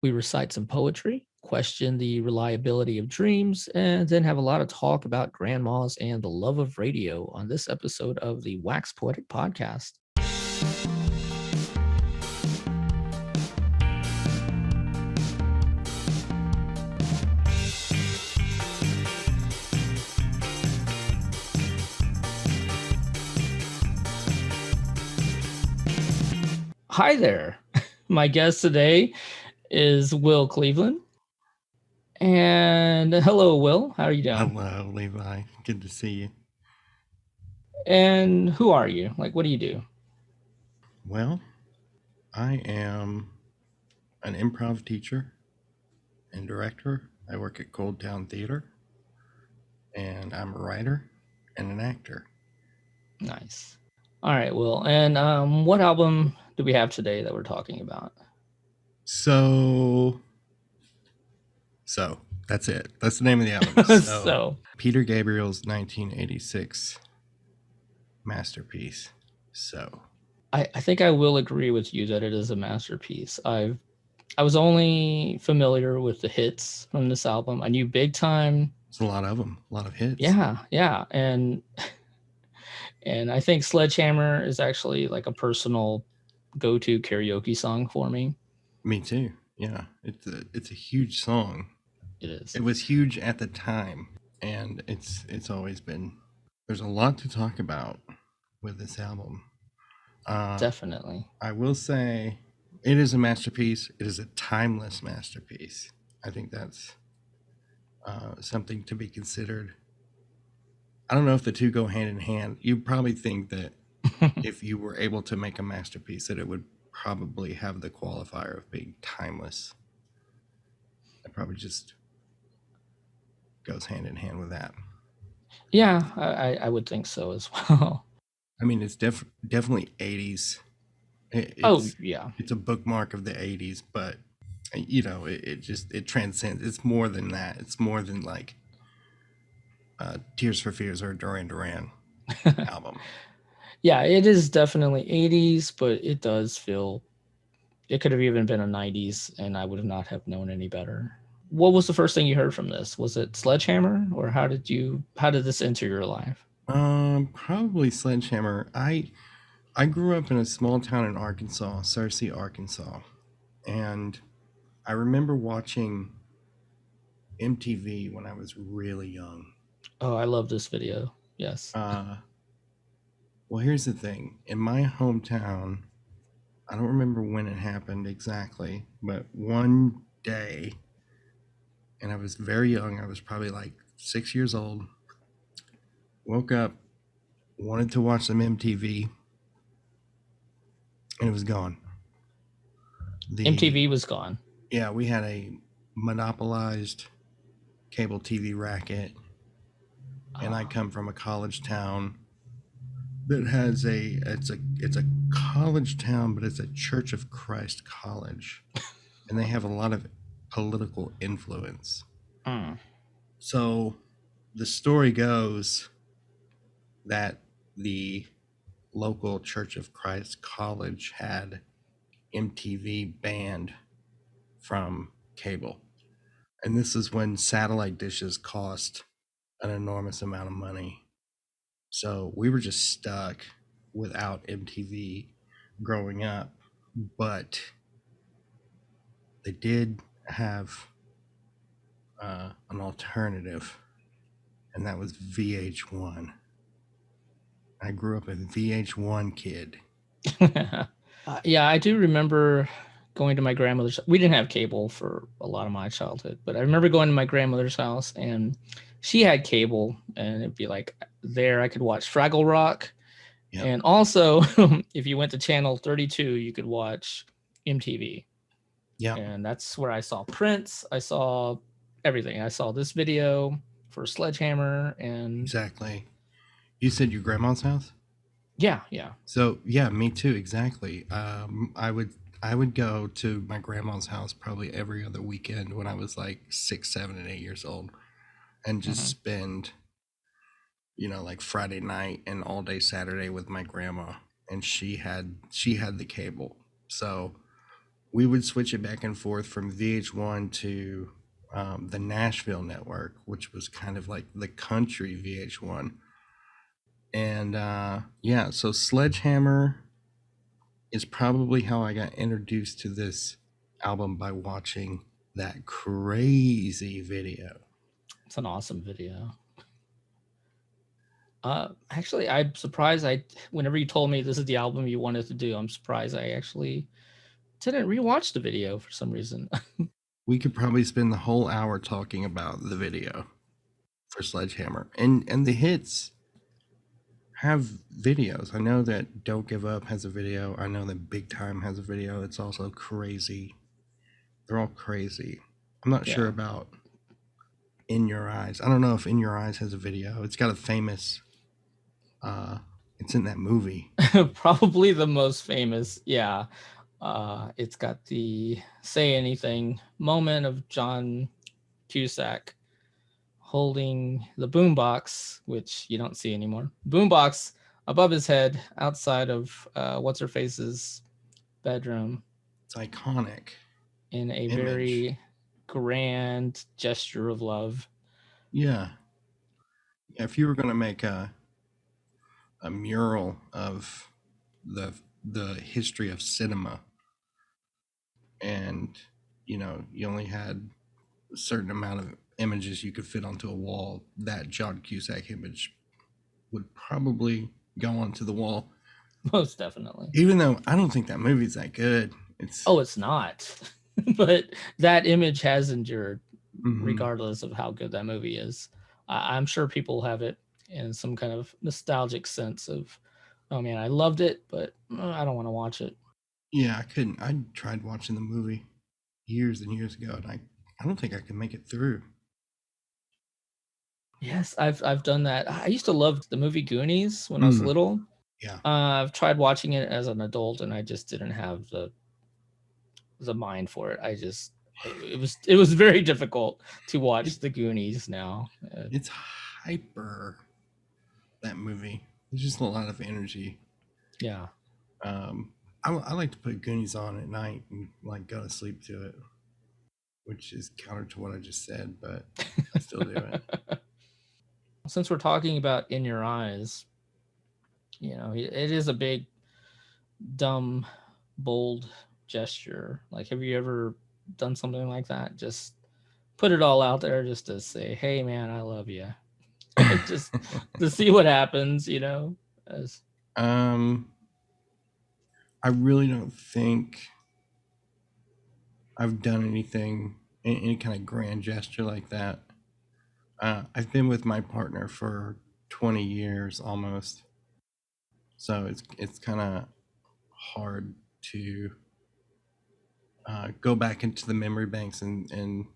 We recite some poetry, question the reliability of dreams, and then have a lot of talk about grandmas and the love of radio on this episode of the Wax Poetic Podcast. Hi there. My guest today is Will Cleveland. And hello, Will. How are you doing? Hello, Levi. Good to see you. And who are you? Like, what do you do? Well, I am an improv teacher and director. I work at Gold Town Theater, and I'm a writer and an actor. Nice. All right, Will. And what album do we have today that we're talking about? So that's it. That's the name of the album. So Peter Gabriel's 1986 masterpiece. So I think I will agree with you that it is a masterpiece. I was only familiar with the hits from this album. I knew Big Time. It's a lot of them, a lot of hits. Yeah. And I think Sledgehammer is actually like a personal go-to karaoke song for me. Me too. Yeah, it's a huge song. It is. It was huge at the time, and it's always been. There's a lot to talk about with this album. Definitely. I will say it is a masterpiece. It is a timeless masterpiece. I think that's something to be considered. I don't know if the two go hand in hand. You probably think that if you were able to make a masterpiece, that it would probably have the qualifier of being timeless. It probably just goes hand in hand with that. Yeah, I would think so as well. I mean, it's definitely 80s. Yeah. It's a bookmark of the 80s, but it transcends. It's more than that. It's more than like Tears for Fears or Duran Duran album. Yeah, it is definitely 80s, but it does feel it could have even been a 90s, and I would not have known any better. What was the first thing you heard from this? Was it Sledgehammer, or how did this enter your life? Probably Sledgehammer. I grew up in a small town in Arkansas, Searcy, Arkansas, and I remember watching MTV when I was really young. Oh, I love this video. Yes. Well, here's the thing. In my hometown, I don't remember when it happened exactly, but one day, and I was very young, I was probably like 6 years old, woke up, wanted to watch some MTV, and it was gone. MTV was gone. Yeah, we had a monopolized cable TV racket, and I come from a college town that has it's a college town, but it's a Church of Christ college, and they have a lot of political influence. So the story goes that the local Church of Christ college had MTV banned from cable, and this is when satellite dishes cost an enormous amount of money. So we were just stuck without MTV growing up, but they did have an alternative, and that was VH1. I grew up a VH1 kid. Yeah, I do remember going to my grandmother's. We didn't have cable for a lot of my childhood, but I remember going to my grandmother's house, and she had cable, and it'd be like there I could watch Fraggle Rock. Yep. And also if you went to channel 32, you could watch MTV. Yeah. And that's where I saw Prince. I saw everything. I saw this video for Sledgehammer. And exactly. You said your grandma's house? Yeah. So yeah, me too. Exactly. I would go to my grandma's house probably every other weekend when I was like 6, 7, and 8 years old, and just spend, like Friday night and all day Saturday with my grandma. And she had the cable, so we would switch it back and forth from VH1 to the Nashville network, which was kind of like the country VH1. And yeah, so Sledgehammer is probably how I got introduced to this album, by watching that crazy video. It's an awesome video. Actually, I'm surprised. Whenever you told me this is the album you wanted to do, I'm surprised I actually didn't rewatch the video for some reason. We could probably spend the whole hour talking about the video for Sledgehammer, and the hits have videos. I know that Don't Give Up has a video. I know that Big Time has a video. It's also crazy. They're all crazy. I'm not sure Yeah. about In Your Eyes. I don't know if In Your Eyes has a video. It's got a famous it's in that movie. Probably the most famous. Yeah. It's got the Say Anything moment of John Cusack holding the boombox, which you don't see anymore. Boombox above his head outside of what's her face's bedroom It's iconic. in a Image. very grand gesture of love. Yeah. Yeah, if you were going to make a mural of the history of cinema, and you know, you only had a certain amount of images you could fit onto a wall, that John Cusack image would probably go onto the wall. Most definitely. Even though I don't think that movie's that good. It's not. But that image has endured regardless of how good that movie is. I'm sure people have it in some kind of nostalgic sense of, oh man, I loved it, but I don't want to watch it. Yeah, I couldn't. I tried watching the movie years and years ago, and I don't think I can make it through. Yes, I've done that. I used to love the movie Goonies when I was little. Yeah. I've tried watching it as an adult, and I just didn't have the mind for it. It was very difficult to watch the Goonies now. It's hyper, that movie. There's just a lot of energy. Yeah. I like to put Goonies on at night and like go to sleep to it, which is counter to what I just said, but I still do it. Since we're talking about In Your Eyes, you know, it is a big, dumb, bold gesture. Like, have you ever done something like that? Just put it all out there just to say, hey man, I love you. Just to see what happens, you know. I really don't think I've done anything, any kind of grand gesture like that. I've been with my partner for 20 years almost, so it's kind of hard to go back into the memory banks and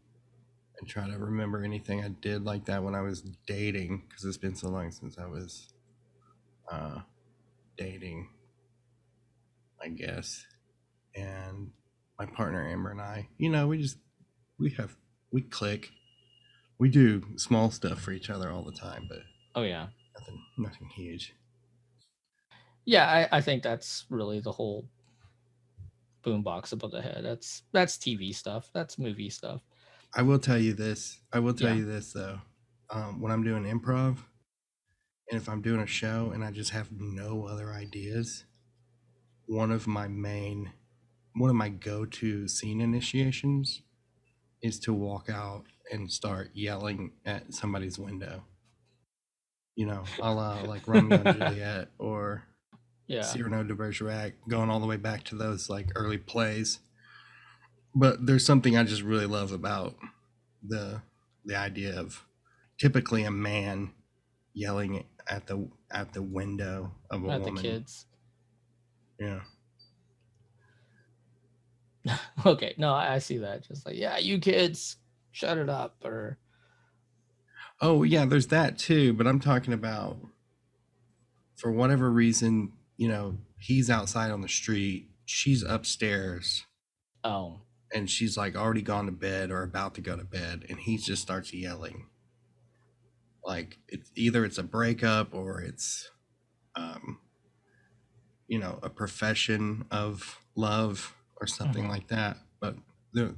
try to remember anything I did like that when I was dating, because it's been so long since I was dating, I guess. And my partner Amber and I, you know, we click. We do small stuff for each other all the time, but oh yeah, nothing huge. Yeah, I think that's really the whole boombox above the head. That's TV stuff. That's movie stuff. I will tell you this. Though, when I'm doing improv, and if I'm doing a show and I just have no other ideas, one of my go-to scene initiations is to walk out and start yelling at somebody's window. You know, a la like Romeo and Juliet or Cyrano de Bergerac, going all the way back to those like early plays. But there's something I just really love about the idea of typically a man yelling at the window of a woman. At the kids. Yeah. Okay, no, I see that. Just like, yeah, you kids, shut it up, or oh yeah, there's that too. But I'm talking about, for whatever reason, you know, he's outside on the street, she's upstairs. Oh. And she's like already gone to bed or about to go to bed, and he just starts yelling. Like it's a breakup, or it's you know, a profession of love, or something Mhm. like that. But the,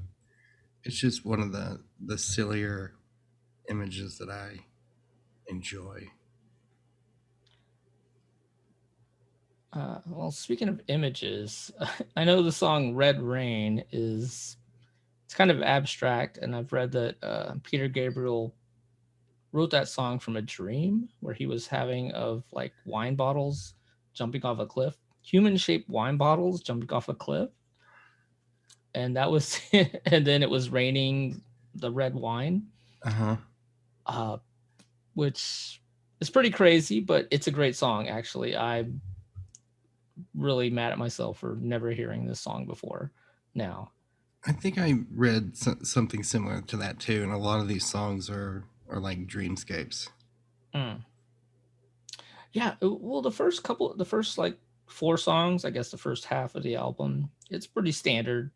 it's just one of the sillier images that I enjoy. Well, speaking of images, I know the song "Red Rain" is it's kind of abstract, and I've read that Peter Gabriel wrote that song from a dream where he was having of like wine bottles jumping off a cliff, human-shaped wine bottles jumping off a cliff, and that was and then it was raining the red wine, Uh huh. uh, which is pretty crazy, but it's a great song. Actually, I'm really mad at myself for never hearing this song before. Now, I think I read something similar to that too, and a lot of these songs are like dreamscapes. mm. Yeah, well, the first like four songs, I guess the first half of the album, it's pretty standard,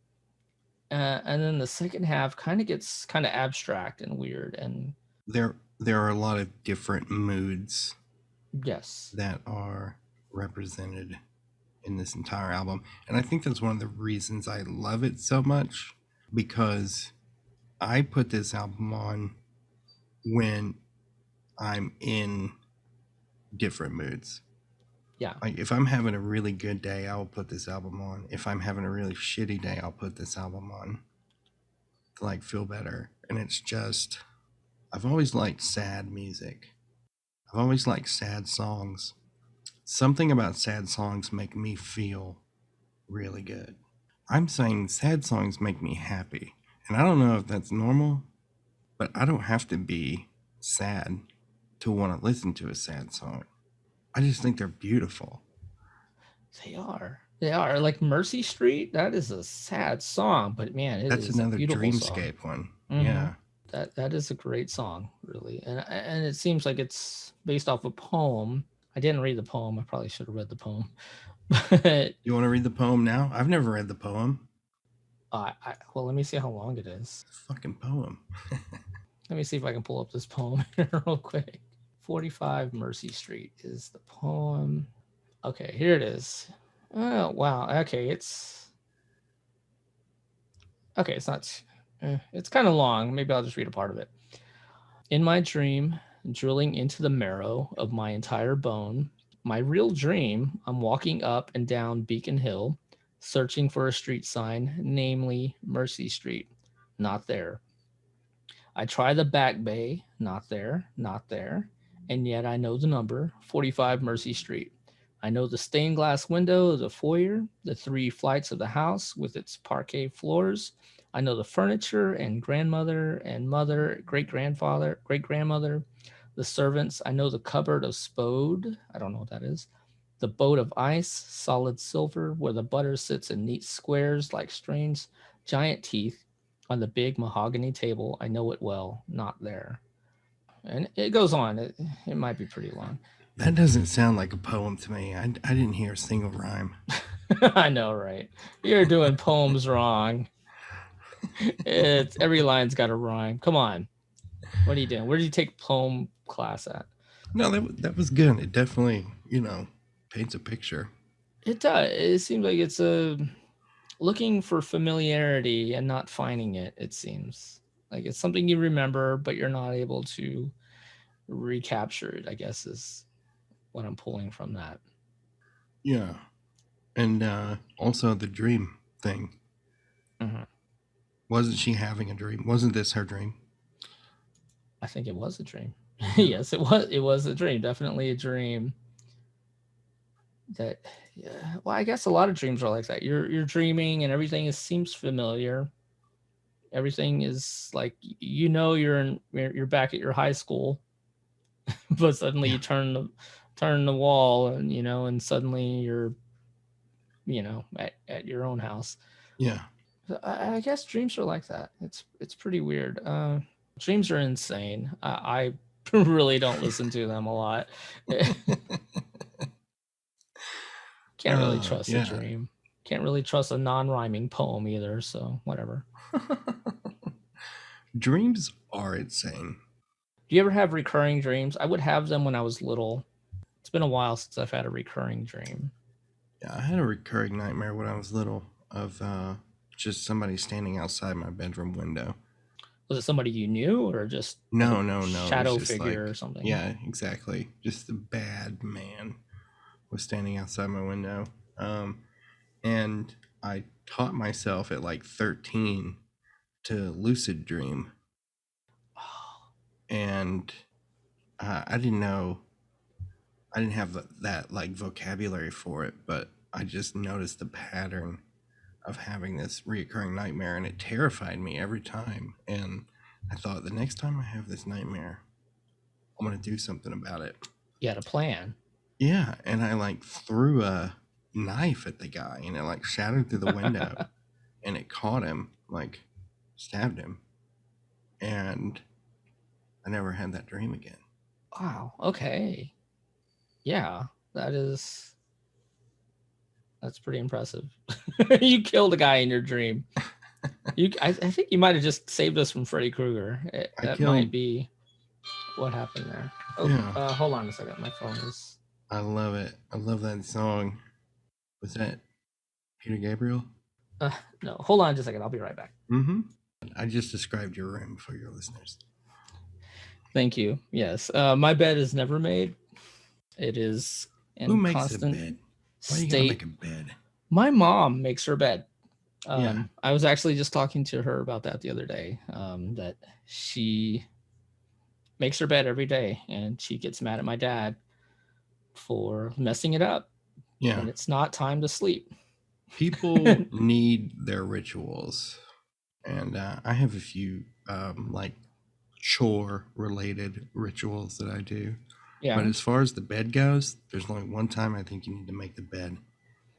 and then the second half kind of gets kind of abstract and weird. And There are a lot of different moods yes, that are represented in this entire album, and I think that's one of the reasons I love it so much, because I put this album on when I'm in different moods. yeah, Like if I'm having a really good day, I will put this album on. If I'm having a really shitty day, I'll put this album on to like feel better. And it's just, I've always liked sad music. I've always liked sad songs. Something about sad songs make me feel really good. I'm saying sad songs make me happy. And I don't know if that's normal, but I don't have to be sad to want to listen to a sad song. I just think they're beautiful. they are. They are like Mercy Street. That is a sad song, but man, it That's is a another beautiful song. dreamscape one. Hmm. Yeah. That is a great song, really, and it seems like it's based off a poem. I didn't read the poem. I probably should have read the poem, but You want to read the poem now? I've never read the poem. well, let me see how long it is. It's a fucking poem. Let me see if I can pull up this poem real quick. 45 Mercy Street is the poem. Okay, here it is. Oh, wow. Okay, it's okay. It's not. It's kind of long. Maybe I'll just read a part of it. In my dream, drilling into the marrow of my entire bone, my real dream, I'm walking up and down Beacon Hill, searching for a street sign, namely Mercy Street. Not there. I try the back bay, not there, not there. And yet I know the number, 45 Mercy Street. I know the stained glass window of the foyer, the three flights of the house with its parquet floors. I know the furniture and grandmother and mother, great grandfather, great grandmother, the servants. I know the cupboard of spode. I don't know what that is. The boat of ice, solid silver, where the butter sits in neat squares like strange giant teeth on the big mahogany table. I know it well, not there. And it goes on. It might be pretty long. That doesn't sound like a poem to me. I didn't hear a single rhyme. I know, right? You're doing poems wrong. It's every line's got a rhyme. Come on. What are you doing? Where did you take poem class at? No, that was good. It definitely, paints a picture. It does. It seems like it's a looking for familiarity and not finding it. It seems like it's something you remember, but you're not able to recapture it, I guess, is what I'm pulling from that. Yeah. And also the dream thing. Mm-hmm. Wasn't she having a dream? Wasn't this her dream? I think it was a dream. Yes, it was. It was a dream. Definitely a dream. That, yeah. Well, I guess a lot of dreams are like that. You're dreaming and everything seems familiar. Everything is like you're back at your high school, but suddenly Yeah. you turn the wall and and suddenly you're at your own house. Yeah. I guess dreams are like that. It's pretty weird. Dreams are insane. I really don't listen to them a lot. Can't really trust a Yeah. dream. Can't really trust a non-rhyming poem either. So whatever. Dreams are insane. Do you ever have recurring dreams? I would have them when I was little. It's been a while since I've had a recurring dream. Yeah, I had a recurring nightmare when I was little. of just somebody standing outside my bedroom window. Was it somebody you knew or just like No, a no, no. It was shadow just figure like, or something? yeah, exactly. Just a bad man was standing outside my window. And I taught myself at like 13 to lucid dream. Oh, And I didn't know, I didn't have that like vocabulary for it, but I just noticed the pattern of having this reoccurring nightmare, and it terrified me every time. And I thought, the next time I have this nightmare, I'm going to do something about it. you had a plan. Yeah, and I like threw a knife at the guy, and it like shattered through the window, and it caught him, like stabbed him, and I never had that dream again. Wow. Okay. Yeah, that's pretty impressive. You killed a guy in your dream. I think you might have just saved us from Freddy Krueger. That might be what happened there. Oh, Yeah. hold on a second. My phone is. I love it. I love that song. Was that Peter Gabriel? No, hold on just a second. I'll be right back. Mm-hmm. I just described your room for your listeners. Thank you. Yes. My bed is never made. It is in Who makes constant a bed? Why do you state. gotta make a bed? My mom makes her bed. Yeah. I was actually just talking to her about that the other day. That she makes her bed every day, and she gets mad at my dad for messing it up. Yeah. And it's not time to sleep. People need their rituals, and I have a few like chore related rituals that I do. Yeah. But as far as the bed goes, there's only one time I think you need to make the bed,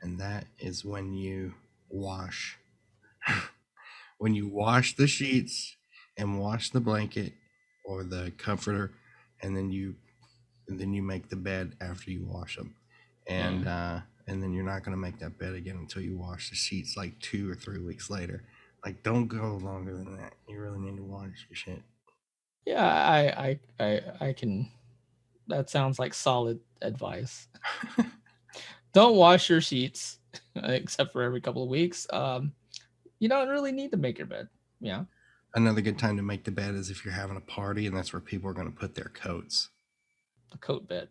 and that is when you wash. When you wash the sheets and wash the blanket or the comforter, and then you make the bed after you wash them, and then you're not going to make that bed again until you wash the sheets like 2 or 3 weeks later. Like, don't go longer than that. You really need to wash your shit. Yeah, I can. That sounds like solid advice. Don't wash your sheets except for every couple of weeks. You don't really need to make your bed. Yeah. Another good time to make the bed is if you're having a party, and that's where people are going to put their coats. The coat bed.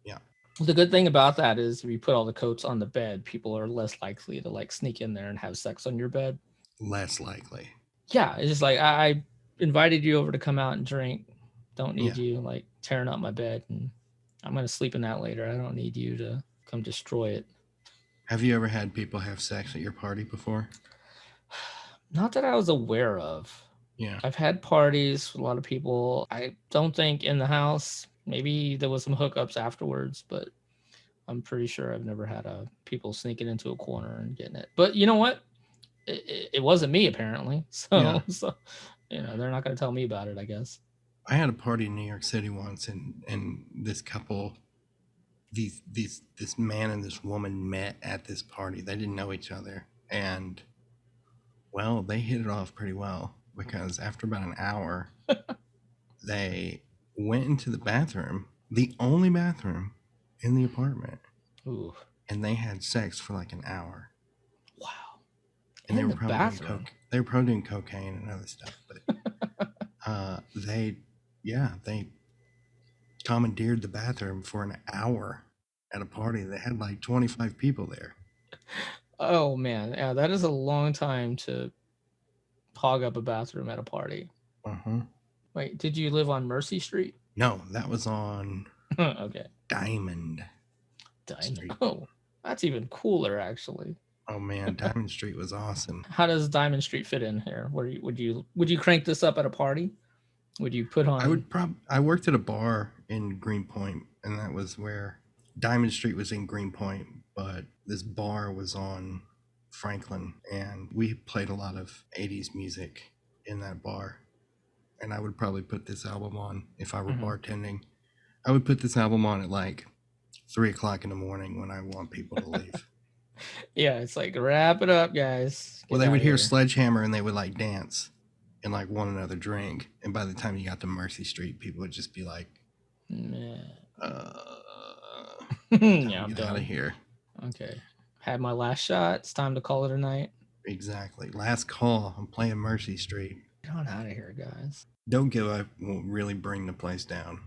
Yeah. The good thing about that is if you put all the coats on the bed, people are less likely to like sneak in there and have sex on your bed. Less likely. Yeah, it's just like I invited you over to come out and drink. Don't need you like tearing up my bed, and I'm gonna sleep in that later. I don't need you to come destroy it. Have you ever had people have sex at your party before? Not that I was aware of. Yeah. I've had parties with a lot of people. I don't think in the house. Maybe there was some hookups afterwards, but I'm pretty sure I've never had people sneaking into a corner and getting it. But you know what? It wasn't me apparently. So you know, they're not going to tell me about it, I guess. I had a party in New York City once, and this couple, this man and this woman met at this party. They didn't know each other, and well, they hit it off pretty well, because after about an hour, they went into the bathroom, the only bathroom in the apartment. Ooh. And they had sex for like an hour. Wow. And they were probably doing cocaine and other stuff, but they commandeered the bathroom for an hour at a party that had like 25 people there. Oh man, yeah, that is a long time to hog up a bathroom at a party. Wait, did you live on Mercy Street? No, that was on okay. Diamond Street. Oh, that's even cooler, actually. Oh man, Diamond Street was awesome. How does Diamond Street fit in here? Would you crank this up at a party? Would you put on? I worked at a bar in Greenpoint, and that was where Diamond Street was in Greenpoint, but this bar was on Franklin, and we played a lot of 80s music in that bar. And I would probably put this album on if I were bartending. I would put this album on at like 3 o'clock in the morning when I want people to leave. Yeah, it's like, wrap it up, guys. Well, they would hear Sledgehammer, and they would like dance and like want another drink. And by the time you got to Mercy Street, people would just be like, yeah, I'm out of here. Okay. Had my last shot. It's time to call it a night. Exactly. Last call. I'm playing Mercy Street. Get on out of here, guys. Don't Give Up will really bring the place down.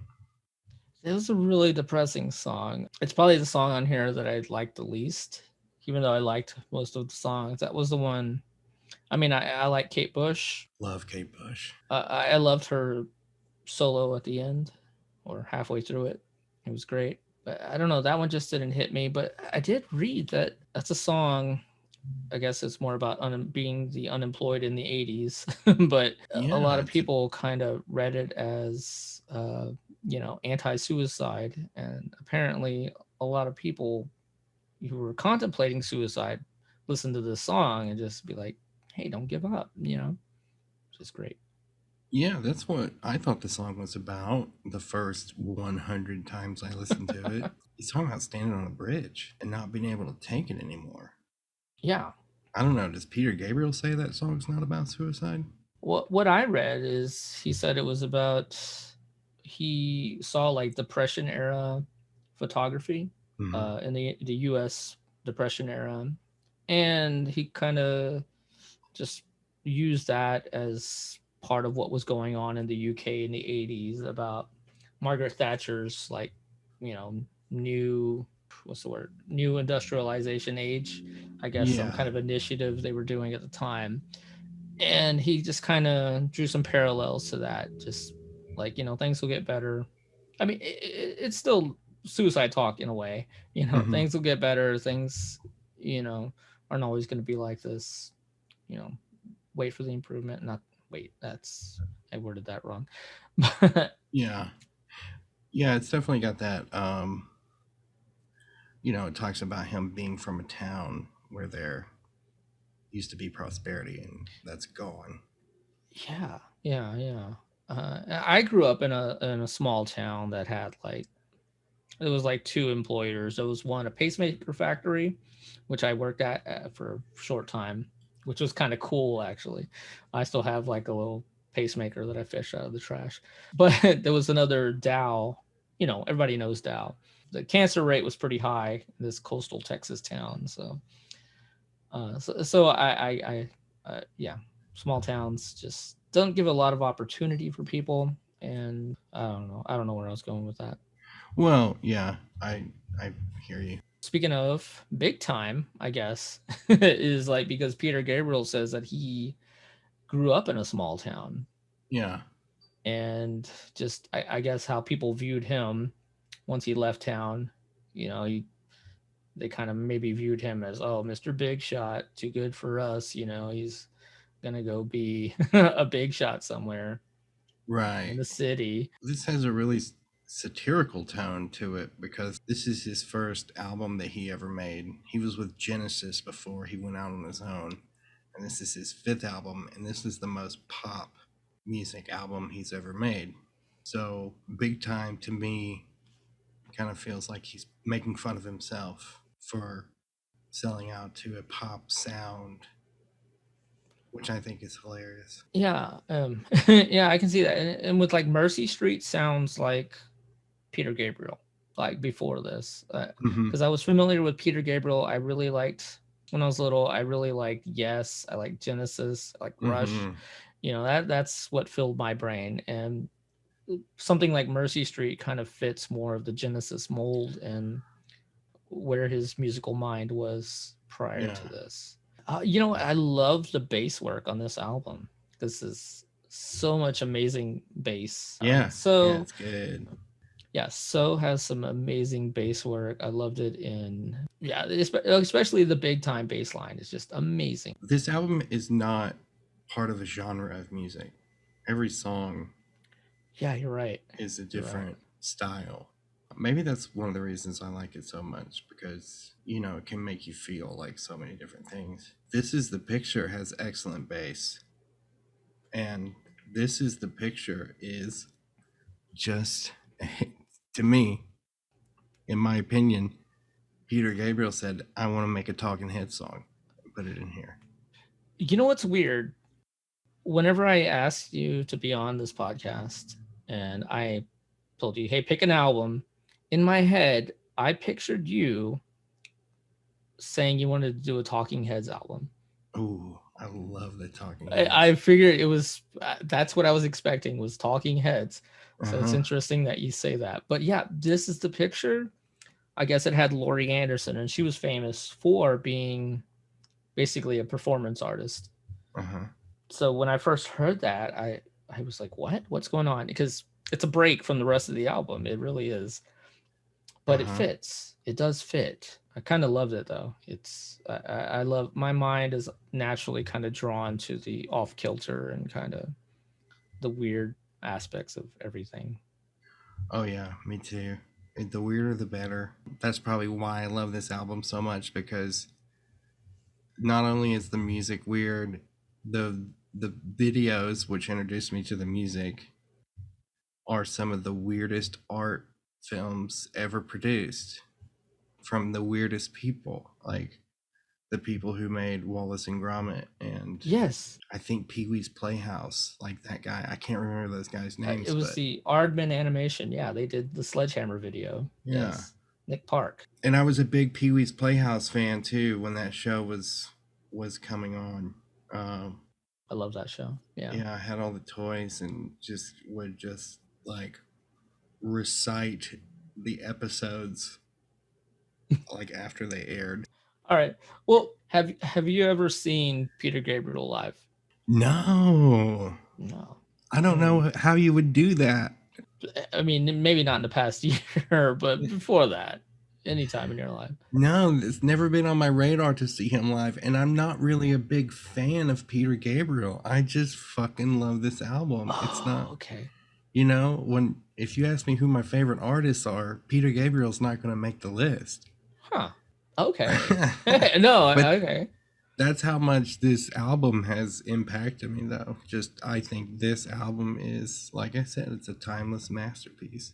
It was a really depressing song. It's probably the song on here that I liked the least, even though I liked most of the songs. That was the one. I mean, I like Kate Bush. Love Kate Bush. I loved her solo at the end or halfway through it. It was great. But I don't know. That one just didn't hit me. But I did read that that's a song. I guess it's more about being the unemployed in the 80s. But Yeah, a lot of people kind of read it as, anti-suicide. And apparently a lot of people who were contemplating suicide listen to this song and just be like, hey, don't give up, which is great. Yeah, that's what I thought the song was about the first 100 times I listened to it. He's talking about standing on a bridge and not being able to take it anymore. Yeah. I don't know. Does Peter Gabriel say that song's not about suicide? What I read is he said it was about, he saw like Depression era photography in the U.S. Depression era, and he kind of just used that as part of what was going on in the UK in the 80s about Margaret Thatcher's new new industrialization age, I guess, some kind of initiative they were doing at the time. And he just kind of drew some parallels to that, just like, things will get better. I mean, it's still suicide talk in a way, things will get better, things aren't always going to be like this, wait for the improvement. Not wait, that's, I worded that wrong. Yeah, it's definitely got that. It talks about him being from a town where there used to be prosperity, and that's gone. Yeah. I grew up in a small town that had it was like two employers. There was one, a pacemaker factory, which I worked at for a short time, which was kind of cool actually. I still have like a little pacemaker that I fished out of the trash. But there was another Dow. Everybody knows Dow. The cancer rate was pretty high in this coastal Texas town. So yeah, small towns just don't give a lot of opportunity for people, and I don't know where I was going with that. Well, yeah, I hear you. Speaking of big time, I guess is like, because Peter Gabriel says that he grew up in a small town. Yeah. And just I guess how people viewed him once he left town, they kind of maybe viewed him as, oh, Mr. Big Shot, too good for us, he's gonna go be a big shot somewhere right in the city. This has a really satirical tone to it because this is his first album that he ever made. He was with Genesis before he went out on his own, and this is his fifth album, and this is the most pop music album he's ever made. So Big Time to me kind of feels like he's making fun of himself for selling out to a pop sound, which I think is hilarious. Yeah. Yeah, I can see that. And with like Mercy Street sounds like Peter Gabriel, like before this, because I was familiar with Peter Gabriel. I really liked, when I was little, I really liked Yes, I like Genesis, I like Rush. That's what filled my brain. And something like Mercy Street kind of fits more of the Genesis mold and where his musical mind was prior to this. I love the bass work on this album. This is so much amazing bass. So it's good. Yeah, So has some amazing bass work. I loved it especially the big time bass line is just amazing. This album is not part of a genre of music. Every song, yeah, you're right, is a different style. Maybe that's one of the reasons I like it so much, because it can make you feel like so many different things. This Is the Picture has excellent bass, and This Is the Picture is just, to me, in my opinion, Peter Gabriel said, I want to make a Talking Head song and put it in here. You know what's weird? Whenever I asked you to be on this podcast and I told you, hey, pick an album, in my head, I pictured you saying you wanted to do a Talking Heads album. Ooh, I love the Talking I Heads. figured it was that's what I was expecting was Talking Heads. So it's Uh-huh. interesting that you say that. But yeah, this is the picture. I guess it had Laurie Anderson, and she was famous for being basically a performance artist. Uh-huh. So when I first heard that, I was like, "What? What's going on?" Because it's a break from the rest of the album. It really is, but it Uh-huh. fits. It does fit. I kind of loved it though. I love my mind is naturally kind of drawn to the off kilter and kind of the weird aspects of everything. Oh yeah, me too. The weirder the better. That's probably why I love this album so much, because not only is the music weird, the videos which introduced me to the music are some of the weirdest art films ever produced from the weirdest people, like the people who made Wallace and Gromit and Yes, I think Pee Wee's Playhouse, like that guy. I can't remember those guys' it names, was but the Aardman animation. Yeah, they did the Sledgehammer video. yeah. Yes, Nick Park. And I was a big Pee Wee's Playhouse fan too when that show was coming on. Um, I love that show. Yeah. yeah, I had all the toys and just would just like recite the episodes like after they aired. All right. Well, have you ever seen Peter Gabriel live? No, No. I don't And know how you would do that. I mean, maybe not in the past year, but before that, anytime in your life. No, it's never been on my radar to see him live, and I'm not really a big fan of Peter Gabriel. I just fucking love this album. It's Oh, not, okay. when if you ask me who my favorite artists are, Peter Gabriel's not going to make the list. Huh. Okay. No, But okay. that's how much this album has impacted me, though. Just I think this album is, like I said, it's a timeless masterpiece.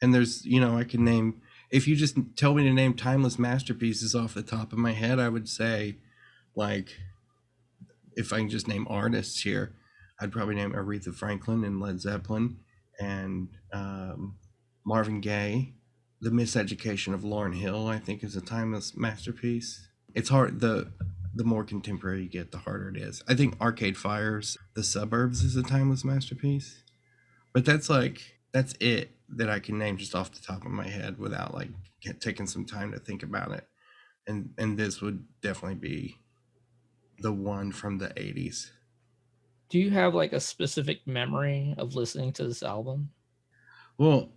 And there's, I can name, if you just tell me to name timeless masterpieces off the top of my head, I would say, like, if I can just name artists here, I'd probably name Aretha Franklin and Led Zeppelin and Marvin Gaye. The Miseducation of Lauryn Hill, I think, is a timeless masterpiece. It's hard, the more contemporary you get, the harder it is. I think Arcade Fire's The Suburbs is a timeless masterpiece. But that's it that I can name just off the top of my head without like taking some time to think about it. And this would definitely be the one from the 80s. Do you have like a specific memory of listening to this album? Well,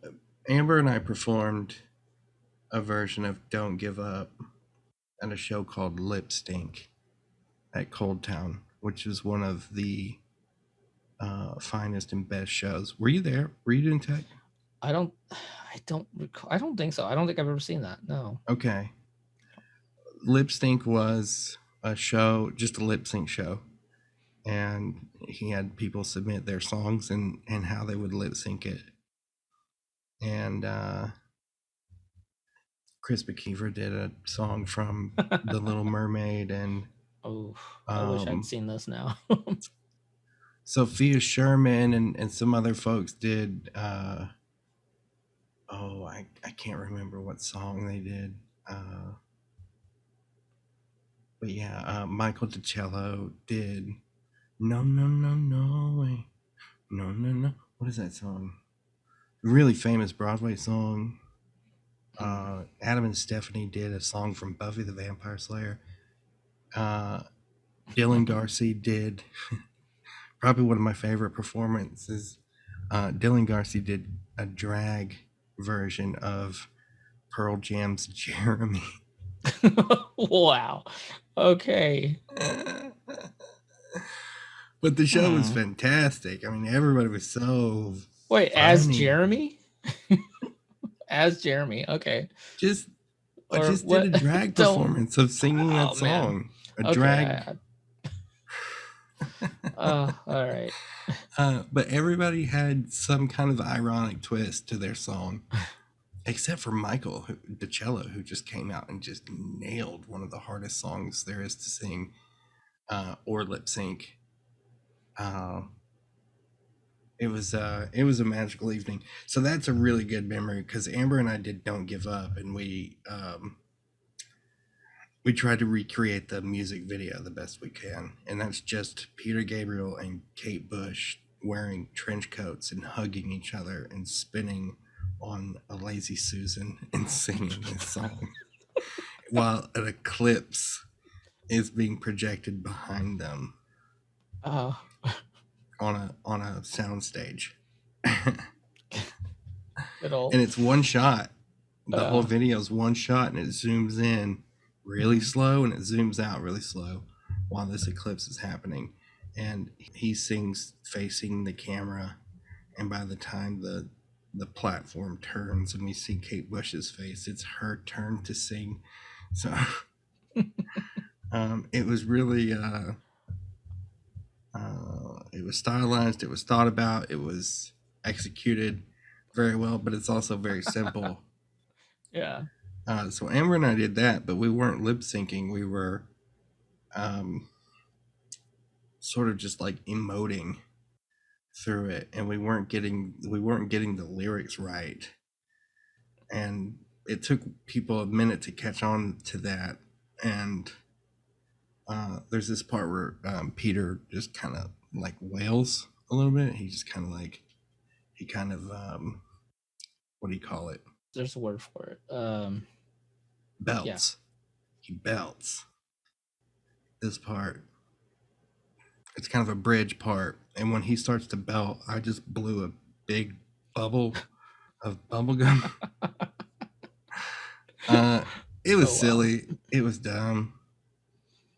Amber and I performed a version of Don't Give Up at a show called Lip Stink at Cold Town, which is one of the finest and best shows. Were you there? Were you doing tech? I don't recall. I don't think so. I don't think I've ever seen that. No. Okay. Lip Sync was a show, just a lip sync show. And he had people submit their songs and how they would lip sync it. And Chris McKeever did a song from The Little Mermaid, and Oh, I wish I'd seen this now. Sophia Sherman and some other folks did. I can't remember what song they did. But yeah, Michael DiCello did No, No, No, No Way. No, No, No. What is that song? Really famous Broadway song. Adam and Stephanie did a song from Buffy the Vampire Slayer. Dylan Garcia did probably one of my favorite performances. Dylan Garcia did a drag version of Pearl Jam's Jeremy. Wow. Okay. But the show was fantastic. I mean, everybody was so Wait, funny. as Jeremy? As Jeremy. Okay. I just did a drag performance of singing that song. Man. A drag. All right. But everybody had some kind of ironic twist to their song, except for Michael DiCello, who just came out and just nailed one of the hardest songs there is to sing or lip sync. It was a magical evening. So that's a really good memory, because Amber and I did Don't Give Up, and we we tried to recreate the music video the best we can, and that's just Peter Gabriel and Kate Bush wearing trench coats and hugging each other and spinning on a Lazy Susan and singing this song while an eclipse is being projected behind them Oh, on a soundstage. good old. And it's one shot. The whole Uh, video is one shot, and it zooms in really slow and it zooms out really slow while this eclipse is happening. And he sings facing the camera, and by the time the platform turns and we see Kate Bush's face, it's her turn to sing. So it was really it was stylized, it was thought about, it was executed very well, but it's also very simple. yeah. So Amber and I did that, but we weren't lip syncing. We were sort of just like emoting through it, and we weren't getting the lyrics right. And it took people a minute to catch on to that. And there's this part where Peter just kind of like wails a little bit. He just kind of like what do you call it? There's a word for it. Belts. Yeah. He belts this part. It's kind of a bridge part, and when he starts to belt, I just blew a big bubble of bubblegum. It was silly. It was dumb.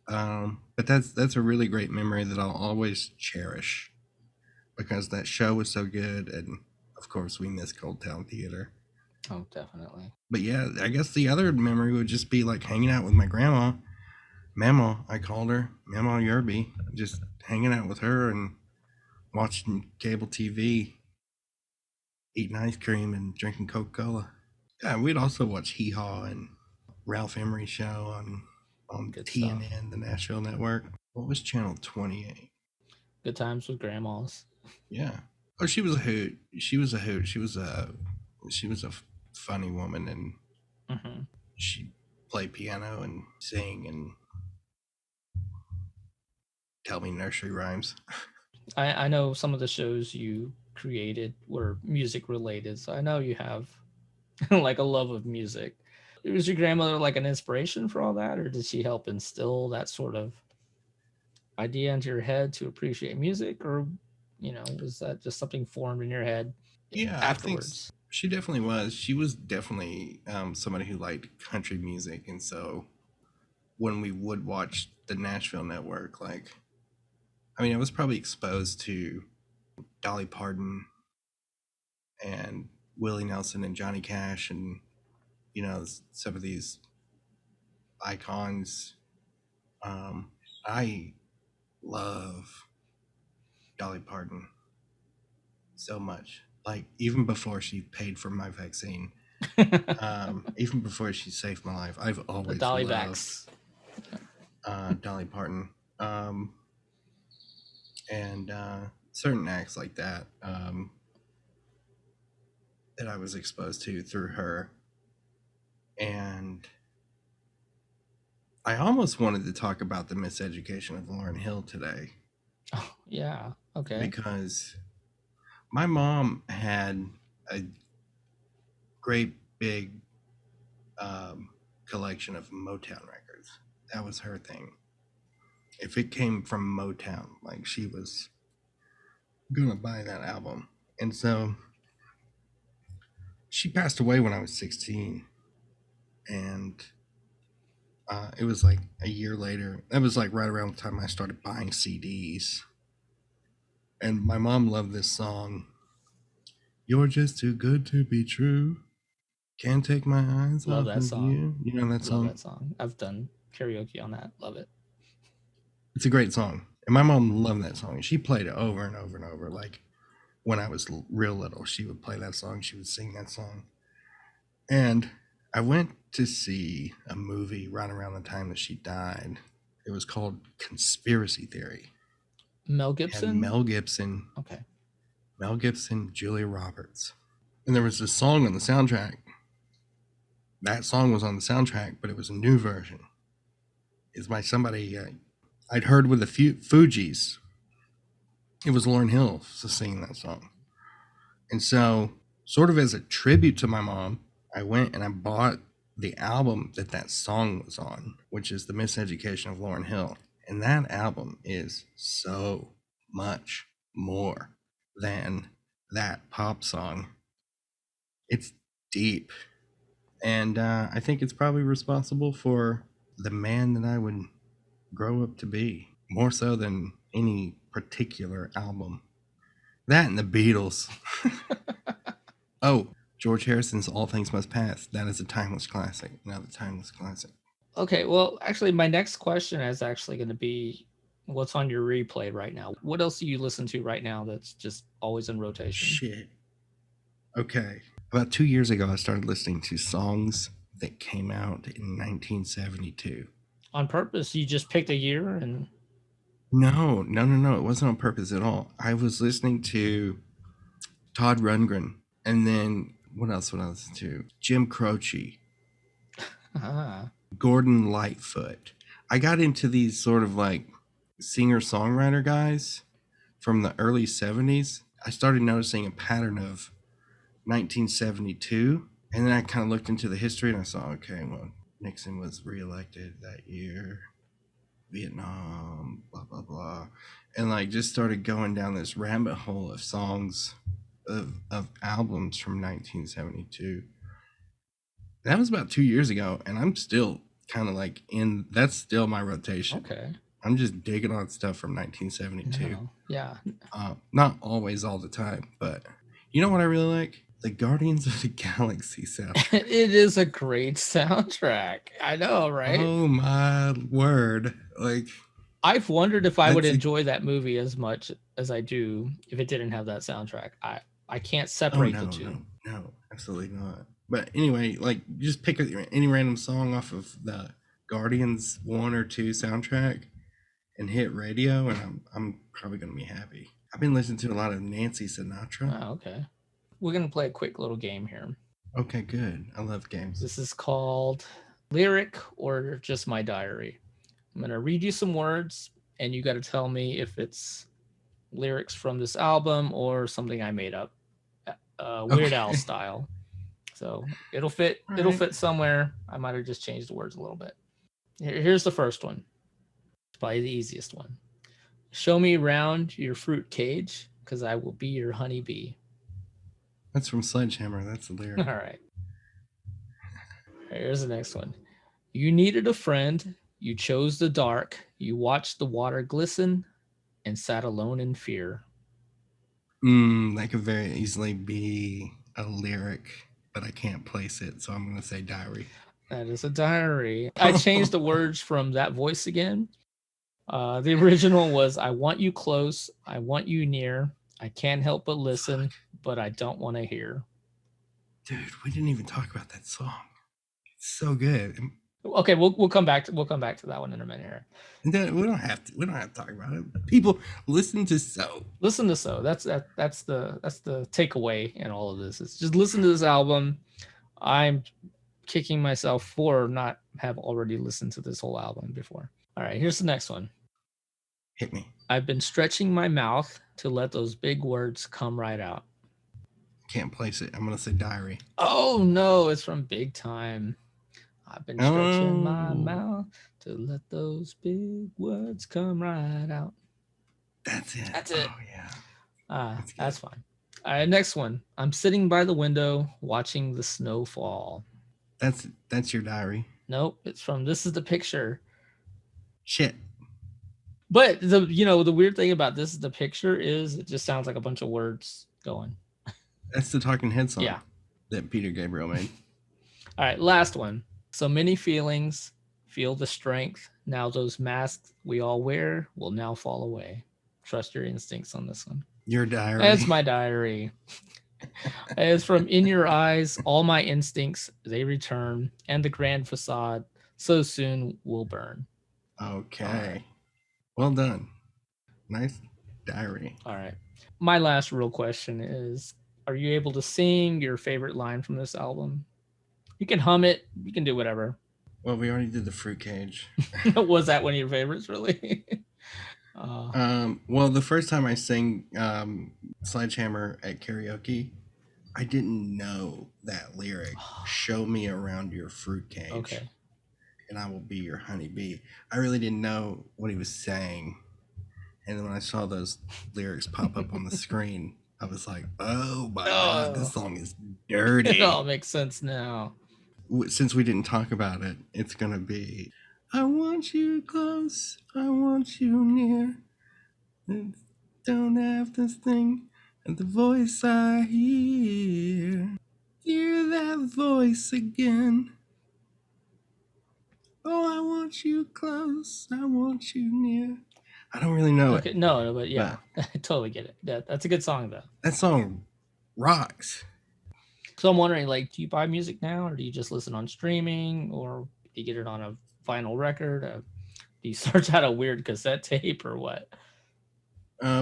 But that's a really great memory that I'll always cherish, because that show was so good, and of course we miss Cold Town Theater. Oh, definitely. But yeah, I guess the other memory would just be like hanging out with my grandma. Mama, I called her, Mama Yerby, just hanging out with her and watching cable TV, eating ice cream and drinking Coca-Cola. Yeah, we'd also watch Hee Haw and Ralph Emery Show on Good TNN, stuff. the Nashville Network. What was Channel 28? Good times with grandmas. Yeah. Oh, she was a hoot. She was a hoot. She was a funny woman, and she played piano and sing and tell me nursery rhymes. I know some of the shows you created were music related, so I know you have like a love of music. Was your grandmother like an inspiration for all that, or did she help instill that sort of idea into your head to appreciate music, or was that just something formed in your head afterwards? I think she definitely was. She was definitely somebody who liked country music, and so when we would watch the Nashville Network, I was probably exposed to Dolly Parton and Willie Nelson and Johnny Cash, and some of these icons. I love Dolly Parton so much. Like, even before she paid for my vaccine, even before she saved my life, I've always the Dolly loved backs. Dolly Parton, and certain acts like that that I was exposed to through her. And I almost wanted to talk about the miseducation of Lauryn Hill today. Oh, yeah. Okay. Because my mom had a great big collection of Motown records. That was her thing. If it came from Motown, like, she was gonna buy that album. And so she passed away when I was 16, and it was like a year later. That was like right around the time I started buying CDs. And my mom loved this song, "You're Just Too Good to Be True. Can't Take My Eyes Love Off that of song. You." You know that song? Love that song. I've done karaoke on that. Love it. It's a great song. And my mom loved that song. She played it over and over and over. Like, when I was real little, she would play that song. She would sing that song. And I went to see a movie right around the time that she died. It was called Conspiracy Theory. Mel Gibson? And Mel Gibson. Okay. Mel Gibson, Julia Roberts. And there was this song on the soundtrack. That song was on the soundtrack, but it was a new version. is by somebody I'd heard with the Fugees. It was Lauryn Hill singing that song. And so, sort of as a tribute to my mom, I went and I bought the album that song was on, which is The Miseducation of Lauryn Hill. And that album is so much more than that pop song. It's deep. And I think it's probably responsible for the man that I would grow up to be, more so than any particular album. That and the Beatles. Oh, George Harrison's All Things Must Pass. That is a timeless classic. Another timeless classic. Okay, well, actually, my next question is actually going to be what's on your replay right now? What else do you listen to right now that's just always in rotation? Shit. Okay. About 2 years ago, I started listening to songs that came out in 1972. On purpose? You just picked a year and... No. It wasn't on purpose at all. I was listening to Todd Rundgren, and then what else would I listen to? Jim Croce, Gordon Lightfoot. I got into these sort of like singer-songwriter guys from the early 70s. I started noticing a pattern of 1972, and then I kind of looked into the history and I saw, okay, well, Nixon was reelected that year, Vietnam, blah blah blah, and like just started going down this rabbit hole of songs of albums from 1972. That was about 2 years ago, and I'm still kind of like in, that's still my rotation. Okay. I'm just digging on stuff from 1972. No. Yeah. Not always all the time, but you know what I really like? The Guardians of the Galaxy soundtrack. It is a great soundtrack. I know, right? Oh my word. Like, I've wondered if I would enjoy that movie as much as I do if it didn't have that soundtrack. I can't separate the two. No, absolutely not. But anyway, like, just pick any random song off of the Guardians 1 or 2 soundtrack and hit radio, and I'm probably gonna be happy. I've been listening to a lot of Nancy Sinatra. Oh, okay. We're gonna play a quick little game here. Okay, good. I love games. This is called Lyric or Just My Diary. I'm gonna read you some words, and you got to tell me if it's lyrics from this album or something I made up, Weird Al style. So it'll fit. All It'll right. fit somewhere. I might have just changed the words a little bit. Here's the first one. It's probably the easiest one. Show me round your fruit cage, because I will be your honeybee. That's from Sledgehammer. That's the lyric. All right. Here's the next one. You needed a friend. You chose the dark. You watched the water glisten and sat alone in fear. That could very easily be a lyric, but I can't place it, so I'm going to say diary. That is a diary. I changed the words from that voice again. The original was, I want you close. I want you near. I can't help but listen, but I don't want to hear. Dude, we didn't even talk about that song. It's so good. Okay, we'll come back to that one in a minute here. We don't have to talk about it. People listen to So. Listen to So. That's the takeaway in all of this. It's just listen to this album. I'm kicking myself for not have already listened to this whole album before. All right, here's the next one. Hit me. I've been stretching my mouth to let those big words come right out. Can't place it. I'm going to say diary. Oh, no, it's from Big Time. I've been stretching my mouth to let those big words come right out. That's it. Oh, yeah. That's fine. All right, next one. I'm sitting by the window watching the snow fall. That's your diary. Nope, it's from This Is the Picture. Shit. But the weird thing about This Is the Picture is it just sounds like a bunch of words going. That's the Talking Head song. Yeah. That Peter Gabriel made. All right, last one. So many feelings, feel the strength. Now those masks we all wear will now fall away. Trust your instincts on this one. Your diary. That's my diary. It's from In Your Eyes, all my instincts, they return, and the grand facade so soon will burn. Okay. Well done. Nice diary. All right. My last real question is, are you able to sing your favorite line from this album? You can hum it. You can do whatever. Well, we already did the fruit cage. Was that one of your favorites, really? uh, Well, the first time I sang Sledgehammer at karaoke, I didn't know that lyric. Show me around your fruit cage, okay. and I will be your honeybee. I really didn't know what he was saying. And then when I saw those lyrics pop up on the screen, I was like, oh my God, this Oh, song is it all dirty. makes sense now. Since we didn't talk about it, it's going to be I want you close, I want you near. Don't have this thing and the voice I hear that voice again. Oh, I want you close, I want you near. I don't really know it, Okay, no, but yeah, but I totally get it. That's a good song though. that song rocks. So I'm wondering, like, do you buy music now, or do you just listen on streaming, or do you get it on a vinyl record? Do you search out a weird cassette tape, or what?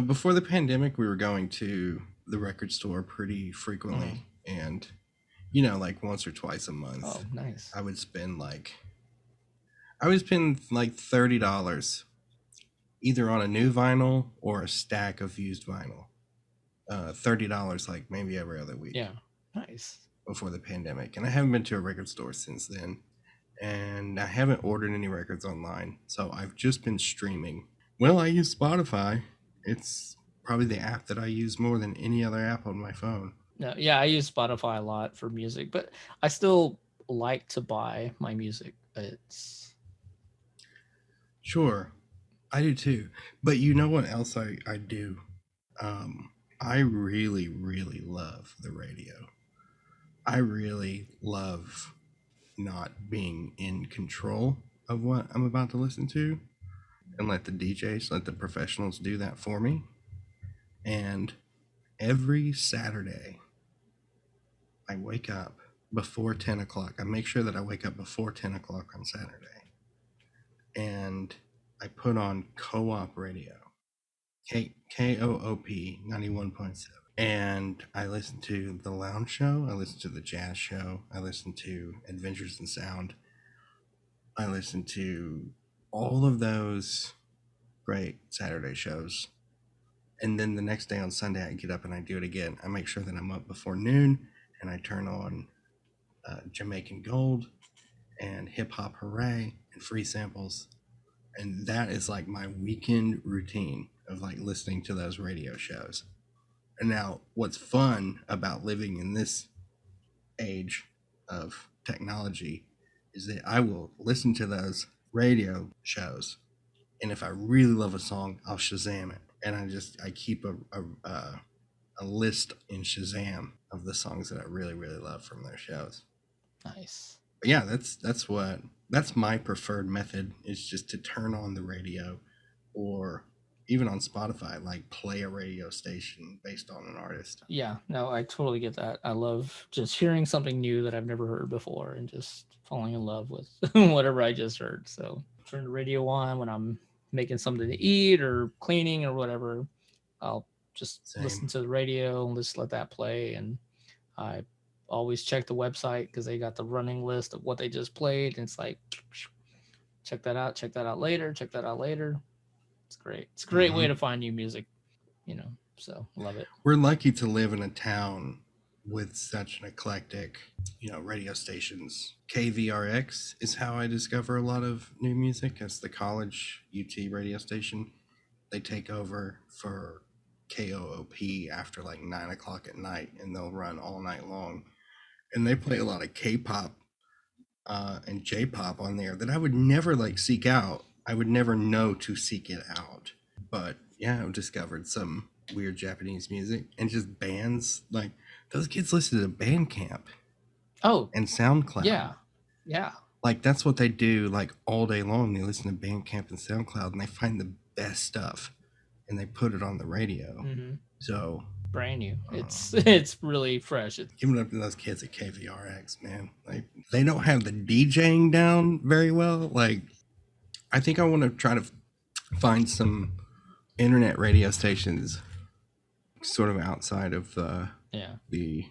Before the pandemic, we were going to the record store pretty frequently, and like once or twice a month. Oh, nice. I would spend like $30 either on a new vinyl or a stack of used vinyl. $30 like maybe every other week. Yeah, nice. Before the pandemic, and I haven't been to a record store since then, and I haven't ordered any records online, so I've just been streaming. Well, I use Spotify. It's probably the app that I use more than any other app on my phone. No, yeah, I use Spotify a lot for music, but I still like to buy my music. It's Sure, I do too. But you know what else I do? I really, really love the radio. I really love not being in control of what I'm about to listen to and let the DJs, let the professionals do that for me. And every Saturday, I wake up before 10 o'clock. I make sure that I wake up before 10 o'clock on Saturday. And I put on co-op radio, KOOP 91.7. And I listen to The Lounge Show. I listen to The Jazz Show. I listen to Adventures in Sound. I listen to all of those great Saturday shows. And then the next day on Sunday, I get up and I do it again. I make sure that I'm up before noon, and I turn on Jamaican Gold and Hip Hop Hooray and Free Samples. And that is like my weekend routine of like listening to those radio shows. And now what's fun about living in this age of technology is that I will listen to those radio shows, and if I really love a song, I'll Shazam it. And I keep a list in Shazam of the songs that I really, really love from their shows. nice. But yeah, that's my preferred method, is just to turn on the radio, or even on Spotify, like play a radio station based on an artist. Yeah, no, I totally get that. I love just hearing something new that I've never heard before and just falling in love with whatever I just heard. So turn the radio on when I'm making something to eat or cleaning or whatever. I'll just listen to the radio and just let that play. And I always check the website because they got the running list of what they just played. And it's like, check that out later, check that out later. It's great. It's a great way to find new music, so love it. We're lucky to live in a town with such an eclectic, radio stations. KVRX is how I discover a lot of new music. It's the college UT radio station. They take over for KOOP after like 9 o'clock at night, and they'll run all night long. And they play a lot of K-pop and J-pop on there that I would never like seek out. I would never know to seek it out. But yeah, I've discovered some weird Japanese music and just bands. Like, those kids listen to Bandcamp. Oh. And SoundCloud. Yeah. Yeah. Like, that's what they do like all day long. They listen to Bandcamp and SoundCloud, and they find the best stuff and they put it on the radio. Mm-hmm. So brand new. It's really fresh. Give it up to those kids at KVRX, man. Like, they don't have the DJing down very well. Like, I think I want to try to find some internet radio stations sort of outside of the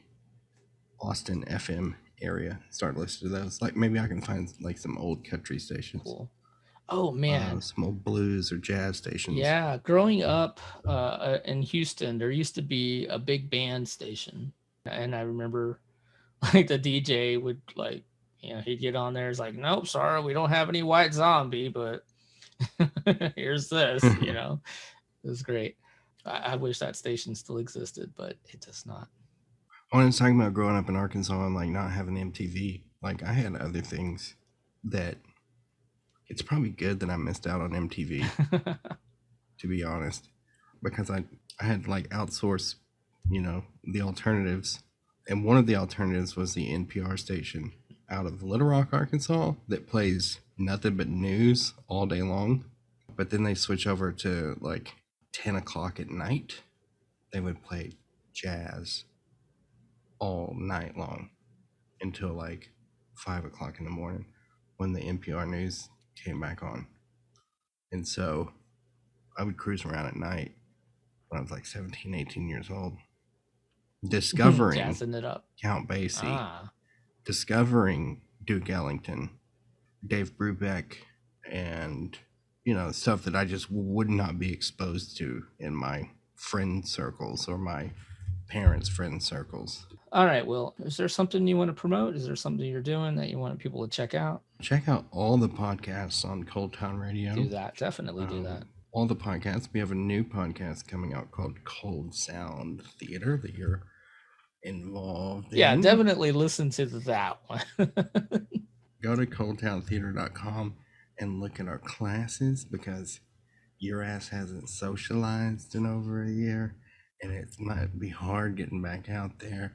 Austin FM area. Start listening to those. Like maybe I can find like some old country stations, Cool. Oh man. some old blues or jazz stations. Yeah, growing up in Houston, there used to be a big band station, and I remember like the DJ would like, he'd get on there. It's like, nope, sorry, we don't have any White Zombie, but here's this. It was great. I wish that station still existed, but it does not. When I was talking about growing up in Arkansas and like not having MTV, like I had other things that it's probably good that I missed out on MTV, to be honest, because I had like outsourced, the alternatives. And one of the alternatives was the NPR station out of Little Rock, Arkansas, that plays nothing but news all day long. But then they switch over to like 10 o'clock at night. They would play jazz all night long until like 5 o'clock in the morning when the NPR news came back on. And so I would cruise around at night when I was like 17, 18 years old, discovering jazzing it up. Count Basie, discovering Duke Ellington, Dave Brubeck, and stuff that I just would not be exposed to in my friend circles or my parents' friend circles. All right, Will, is there something you want to promote? Is there something you're doing that you want people to check out? Check out all the podcasts on Cold Town Radio. Do that. Definitely do that. All the podcasts. We have a new podcast coming out called Cold Sound Theater that you're involved in. Yeah, definitely listen to that one. Go to coldtowntheater.com and look at our classes, because your ass hasn't socialized in over a year and it might be hard getting back out there,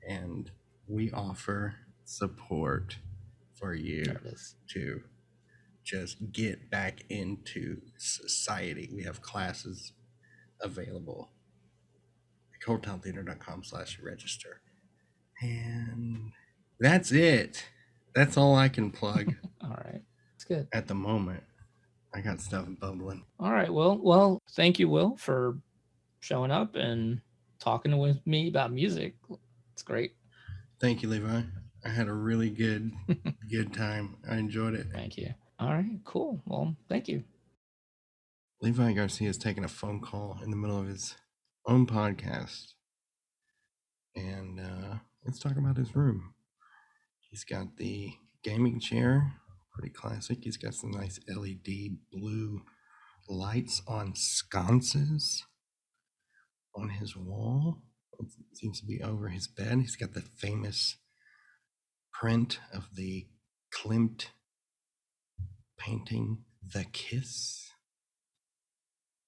and we offer support for you to just get back into society. We have classes available at coldtowntheater.com/register. And that's it. That's all I can plug. All right. That's good. At the moment, I got stuff bubbling. All right. Well, thank you, Will, for showing up and talking with me about music. It's great. Thank you, Levi. I had a really good time. I enjoyed it. Thank you. All right, cool. Well, thank you. Levi Garcia is taking a phone call in the middle of his own podcast. And let's talk about his room. He's got the gaming chair, pretty classic. He's got some nice LED blue lights on sconces on his wall. It seems to be over his bed. He's got the famous print of the Klimt painting, The Kiss.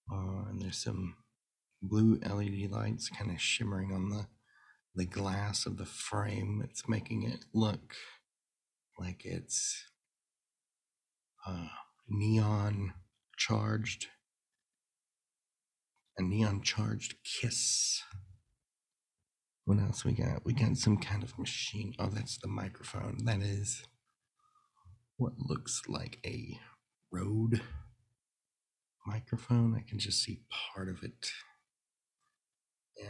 And there's some blue LED lights kind of shimmering on the glass of the frame. It's making it look like it's neon charged. A neon charged kiss. What else we got? We got some kind of machine. Oh, that's the microphone. That is what looks like a Rode microphone. I can just see part of it.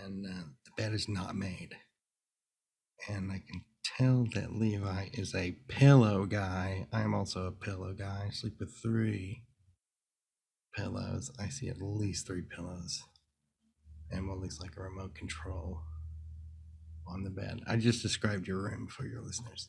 And the bed is not made. And I can tell that Levi is a pillow guy. I'm also a pillow guy. I sleep with 3 pillows. I see at least 3 pillows. And what looks like a remote control on the bed. I just described your room for your listeners.